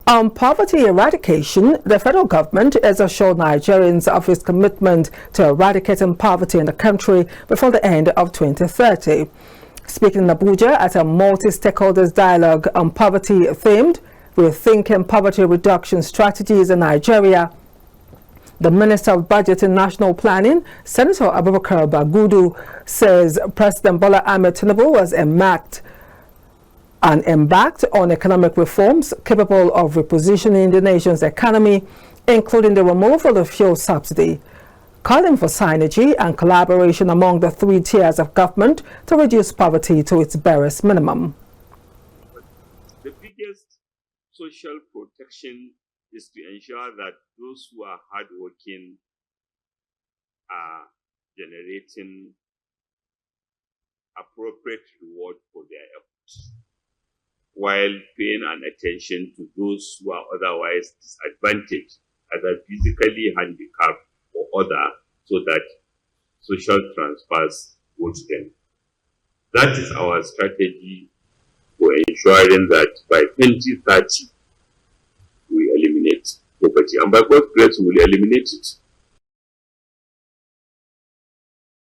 On poverty eradication, the federal government has assured Nigerians of its commitment to eradicating poverty in the country before the end of 2030. Speaking in Abuja at a multi-stakeholder dialogue on poverty themed Rethinking Poverty Reduction Strategies in Nigeria, the Minister of Budget and National Planning, Senator Abubakar Bagudu, says President Bola Ahmed Tinubu has embarked on economic reforms capable of repositioning the nation's economy, including the removal of fuel subsidy, calling for synergy and collaboration among the three tiers of government to reduce poverty to its barest minimum. The biggest social protection is to ensure that those who are hardworking are generating appropriate reward for their efforts, while paying an attention to those who are otherwise disadvantaged, either physically handicapped or other, so that social transfers go to them. That is our strategy for ensuring that by 2030 we eliminate poverty, and by God's grace we will eliminate it.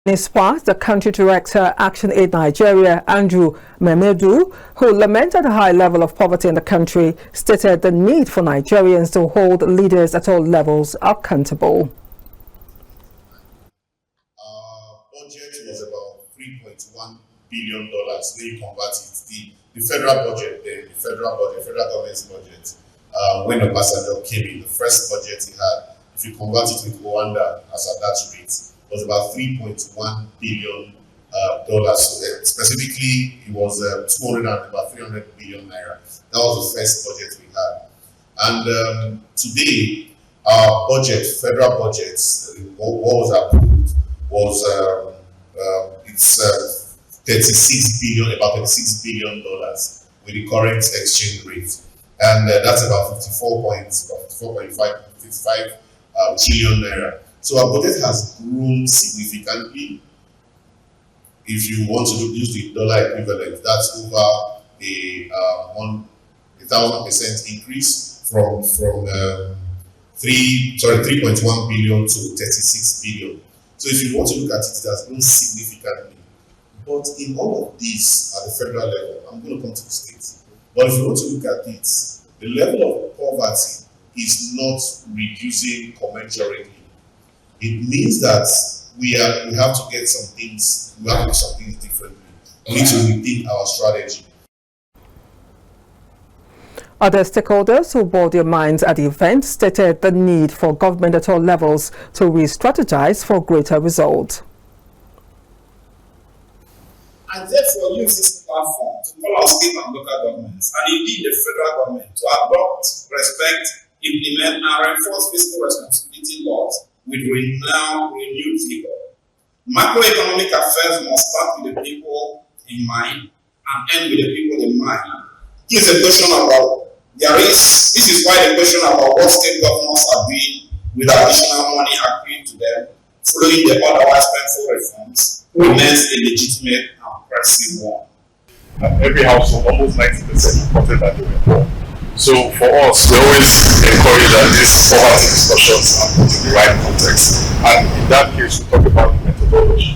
In his part, the country director, Actionaid Nigeria, Mamedu, who lamented the high level of poverty in the country, stated the need for Nigerians to hold leaders at all levels accountable. Our budget was about $3.1 billion. When you convert it, the federal budget, the federal government's budget, when Obasanjo came in, the first budget he had, if you convert it with Rwanda as at that rate, was about $3.1 billion. So specifically, it was about 300 billion naira. That was the first budget we had. And today, our budget, federal budget, what was approved was it's 36 billion, about $36 billion with the current exchange rate, and that's about 55 trillion naira. So our budget has grown significantly. If you want to use the dollar equivalent, that's over a 1,000% increase from 3.1 billion to 36 billion. So if you want to look at it, it has grown significantly. But in all of this at the federal level, I'm going to come to the states. But if you want to look at it, the level of poverty is not reducing commensurately. It means that we have to get some things, we have to do some things differently. We need to rethink our strategy. Other stakeholders who bore their minds at the event stated the need for government at all levels to re-strategize for greater results. And therefore use this platform to call on state and local governments, and indeed the federal government, to adopt, respect, implement, and reinforce fiscal responsibility laws with renewed vigor. Macroeconomic affairs must start with the people in mind and end with the people in mind. This is a question about this is why the question about what state governments are doing with additional money agreed to them following the otherwise painful reforms remains a legitimate and pressing one. Every household, almost 90% reported that they were poor. So for us, we always encourage that these poverty discussions are put in the right context. And in that case, we talk about the methodology.